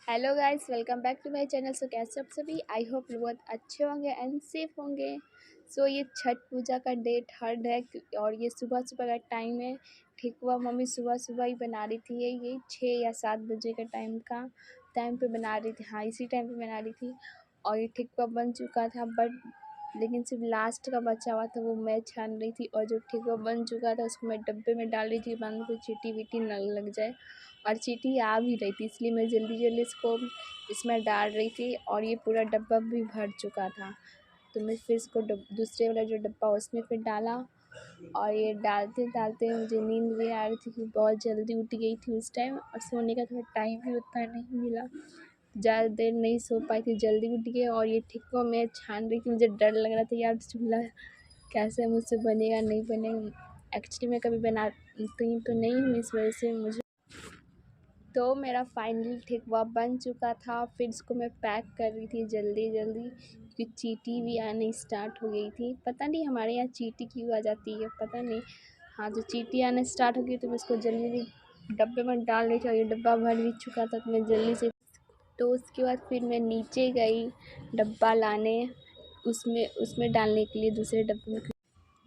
Hello guys, welcome back to my channel. So कैसे आप सभी? आई होप बहुत अच्छे होंगे एंड सेफ होंगे। सो ये छठ पूजा का डेट हर्ड है और ये सुबह सुबह का टाइम है। ठेकुआ मम्मी सुबह सुबह ही बना रही थी। ये 6 या 7 बजे का टाइम पे बना रही थी। हाँ, इसी टाइम पे बना रही थी और ये ठेकुआ बन चुका था, बट लेकिन सिर्फ लास्ट का बचा हुआ था, वो मैं छान रही थी। और जो ठेकुआ बन चुका था उसको मैं डब्बे में डाल रही थी बंद, को चीटी वीटी न लग जाए। और चींटी आ भी रही थी, इसलिए मैं जल्दी जल्दी इसको इसमें डाल रही थी। और ये पूरा डब्बा भी भर चुका था, तो मैं फिर इसको दूसरे वाला जो डब्बा उसमें फिर डाला। और ये डालते डालते मुझे नींद भी आ रही थी कि बहुत जल्दी उठ गई थी उस टाइम, और सोने का थोड़ा टाइम भी उतना नहीं मिला, ज़्यादा देर नहीं सो पाई थी, जल्दी उठ गई। और ये ठेकुआ मैं छान रही थी, मुझे डर लग रहा था यार चूल्हा कैसे मुझसे बनेगा नहीं बनेगा। एक्चुअली मैं कभी बनाती तो नहीं हूँ, इस वजह से मुझे तो मेरा फाइनली ठेकुआ बन चुका था। फिर इसको मैं पैक कर रही थी जल्दी जल्दी, क्योंकि चींटी भी आनी स्टार्ट हो गई थी। पता नहीं हमारे यहाँ चींटी क्यों आ जाती है, पता नहीं। हाँ, तो चींटी आना स्टार्ट हो गई तो मैं इसको जल्दी जल्दी डब्बे में डाल रही थी, और ये डब्बा भर भी चुका था तो मैं जल्दी से। तो उसके बाद फिर मैं नीचे गई डब्बा लाने, उसमें उसमें डालने के लिए दूसरे डब्बे में,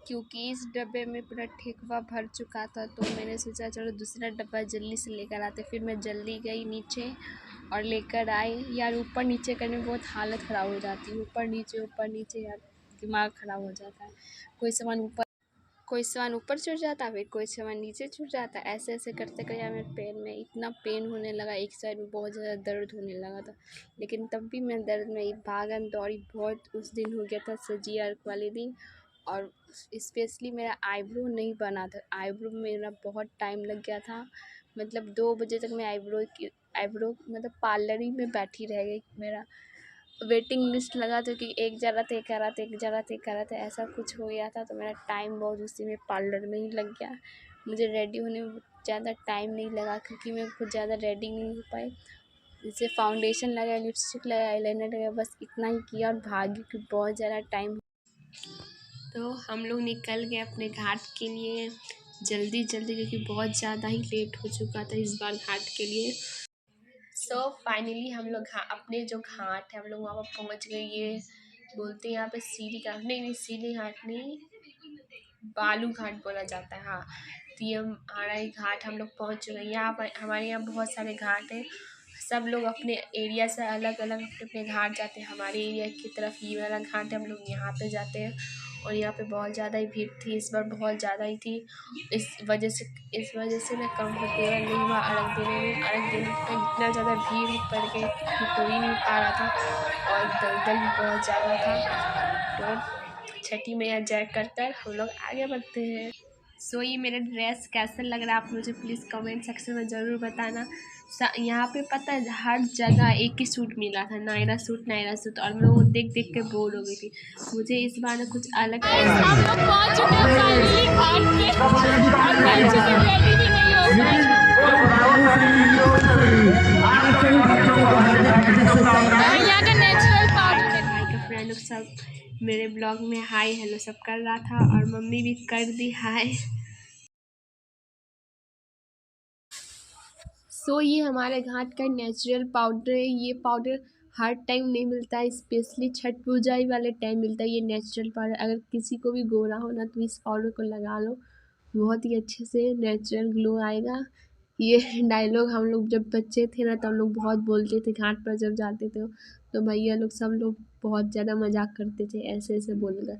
क्योंकि इस डब्बे में पूरा ठेकुआ भर चुका था। तो मैंने सोचा चलो दूसरा डब्बा जल्दी से लेकर आते। फिर मैं जल्दी गई नीचे और लेकर आई। यार ऊपर नीचे करने में बहुत हालत ख़राब हो जाती है, ऊपर नीचे यार दिमाग ख़राब हो जाता है। कोई सामान ऊपर छूट जाता है, फिर कोई सामान नीचे छूट जाता है। ऐसे ऐसे करते करते यार मेरे पैर में इतना पेन होने लगा, एक साइड में बहुत ज़्यादा दर्द होने लगा था। लेकिन तब भी मैं दर्द में भागन दौड़ी बहुत। उस दिन हो गया था सजी अर्क वाले दिन, और स्पेशली मेरा आईब्रो नहीं बना था। आईब्रो में मेरा बहुत टाइम लग गया था, मतलब 2 बजे तक मैं आईब्रो मतलब पार्लर ही में बैठी रह गई। मेरा वेटिंग लिस्ट लगा था कि एक जा रहा था, एक आ रहा था, एक जा रहा था, एक आ रहा था, ऐसा कुछ हो गया था। तो मेरा टाइम बहुत उसी में पार्लर में ही लग गया। मुझे रेडी होने में ज़्यादा टाइम नहीं लगा, क्योंकि मैं खुद ज़्यादा रेडी नहीं हो पाई। जैसे फाउंडेशन लगाया, लिपस्टिक लगाया, आईलाइनर लगाया, बस इतना ही किया और भागी, क्योंकि बहुत ज़्यादा टाइम। तो हम लोग निकल गए अपने घाट के लिए जल्दी जल्दी, क्योंकि बहुत ज़्यादा ही लेट हो चुका था इस बार घाट के लिए। सो फाइनली हम लोग अपने जो घाट है हम लोग वहाँ पर पहुँच गए। ये बोलते हैं यहाँ पे सीढ़ी घाट, नहीं सीढ़ी घाट नहीं, बालू घाट बोला जाता है। हाँ, तो ये हमारा ही घाट हम लोग पहुँच चुके हैं। यहाँ पर हमारे यहाँ बहुत सारे घाट हैं, सब लोग अपने एरिया से अलग अलग अपने अपने घाट जाते हैं। हमारे एरिया की तरफ ये वाला घाट है, हम लोग यहाँ पे जाते हैं। और यहाँ पे बहुत ज़्यादा ही भीड़ थी, इस बार बहुत ज़्यादा ही थी। इस वजह से मैं कंफर्टेबल नहीं हुआ अर्घ देने में। अर्घ देने में इतना ज़्यादा भीड़ पड़ गई, हो ही नहीं पा रहा था, और दलदल भी बहुत ज़्यादा था। तो छठी मैया जय कर हम लोग आगे बढ़ते हैं। सो ये मेरा ड्रेस कैसा लग रहा है आप मुझे प्लीज़ कमेंट सेक्शन में ज़रूर बताना। यहाँ पे पता है हर जगह एक ही सूट मिला था, नायरा सूट, और मैं वो देख देख के बोर हो गई थी। मुझे इस बार ना कुछ अलग हम लोग पहुंच चुके हैं फाइनली घाट पे, और मैं अच्छे से रेडी भी नहीं हो पाई। यहाँ का नेचुरल पाउडर भाई का फ्रेंड लोग सब मेरे ब्लॉग में हाय हेलो सब कर रहा था, और मम्मी भी कर दी हाय। सो ये हमारे घाट का नेचुरल पाउडर है। ये पाउडर हर टाइम नहीं मिलता है, स्पेशली छठ पूजा ही वाले टाइम मिलता है ये नेचुरल पाउडर। अगर किसी को भी गोरा होना तो इस पाउडर को लगा लो, बहुत ही अच्छे से नेचुरल ग्लो आएगा। ये डायलॉग हम लोग जब बच्चे थे ना तो हम लोग बहुत बोलते थे घाट पर जब जाते थे, तो भैया लोग सब लोग बहुत ज़्यादा मजाक करते थे ऐसे ऐसे बोलकर।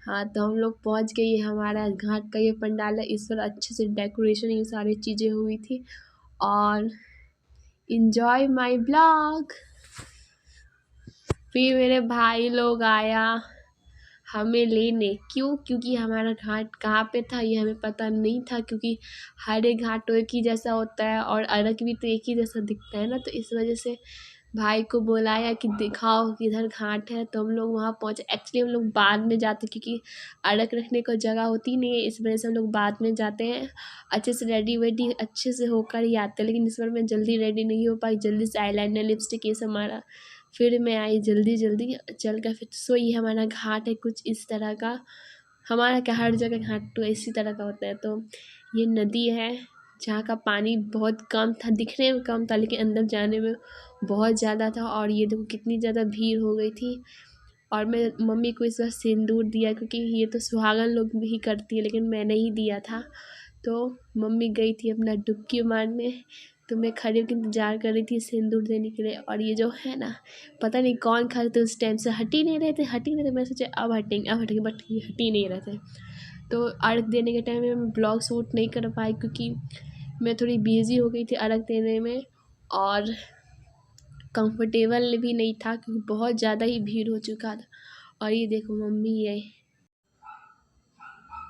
हाँ, तो हम लोग पहुँच गए। ये हमारा घाट का ये पंडाल है, इस पर अच्छे से डेकोरेशन ये सारी चीज़ें हुई थी। और enjoy my ब्लॉग। फिर मेरे भाई लोग आया हमें लेने, क्योंकि हमारा घाट कहाँ पे था ये हमें पता नहीं था, क्योंकि हर एक घाट तो एक ही जैसा होता है और अर्घ भी तो एक ही जैसा दिखता है ना। तो इस वजह से भाई को बुलाया कि दिखाओ किधर घाट है, तो हम लोग वहाँ पहुँचे। एक्चुअली हम लोग बाद में जाते, क्योंकि अर्घ रखने को जगह होती नहीं है, इस वजह से हम लोग बाद में जाते हैं। अच्छे से रेडी वेडी अच्छे से होकर ही आते हैं। लेकिन इस बार मैं जल्दी रेडी नहीं हो पाई, जल्दी से आईलाइनर लिपस्टिक ये सब मारा, फिर मैं आई जल्दी जल्दी चल कर। फिर सो ये हमारा घाट है कुछ इस तरह का। हमारा क्या हर जगह घाट तो इसी तरह का होता है। तो ये नदी है, जहाँ का पानी बहुत कम था, दिखने में कम था लेकिन अंदर जाने में बहुत ज़्यादा था। और ये देखो कितनी ज़्यादा भीड़ हो गई थी। और मैं मम्मी को इस बार सिंदूर दिया, क्योंकि ये तो सुहागन लोग भी करती है लेकिन मैंने ही दिया था। तो मम्मी गई थी अपना डुबकी मारने, तो मैं खड़े होकर इंतज़ार कर रही थी सिंदूर देने के लिए। और ये जो है ना, पता नहीं कौन खड़े थे उस टाइम से, हट ही नहीं रहे थे। मैं सोचे अब हटेंगे, बट ये हट ही नहीं रहे थे। तो अर्घ देने के टाइम में मैं ब्लॉग शूट नहीं कर पाई, क्योंकि मैं थोड़ी बिज़ी हो गई थी अर्घ देने में, और कंफर्टेबल भी नहीं था क्योंकि बहुत ज़्यादा ही भीड़ हो चुका था। और ये देखो मम्मी है।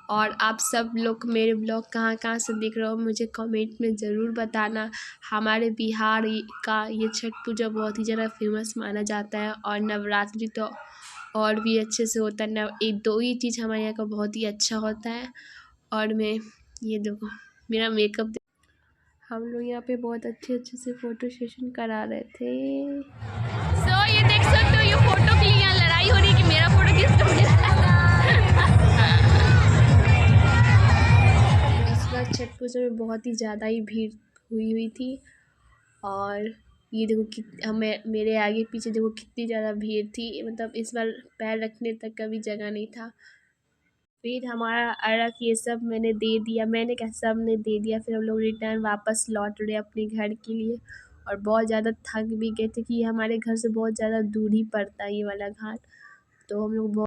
और आप सब लोग मेरे ब्लॉग कहाँ कहाँ से देख रहे हो मुझे कमेंट में ज़रूर बताना। हमारे बिहार का ये छठ पूजा बहुत ही ज़्यादा फेमस माना जाता है। और नवरात्रि तो और भी अच्छे से होता है। एक दो ही चीज़ हमारे यहाँ का बहुत ही अच्छा होता है। और मैं ये देखो मेरा मेकअप, हम लोग यहाँ पे बहुत अच्छे से फ़ोटो सेशन करा रहे थे। ये देख सकते हो, ये फ़ोटो के लिए यहाँ लड़ाई हो रही है कि मेरा फ़ोटो किसको इस बार छठ पूजा में बहुत ही ज़्यादा ही भीड़ हुई थी। और ये देखो कि हमें मेरे आगे पीछे देखो कितनी ज़्यादा भीड़ थी, मतलब इस बार पैर रखने तक का भी जगह नहीं था। फिर हमारा अर्घ ये सब मैंने दे दिया, मैंने क्या सब ने दे दिया। फिर हम लोग रिटर्न वापस लौट रहे अपने घर के लिए। और बहुत ज़्यादा थक भी गए थे कि हमारे घर से बहुत ज़्यादा दूर ही पड़ता है ये वाला घाट। तो हम लोग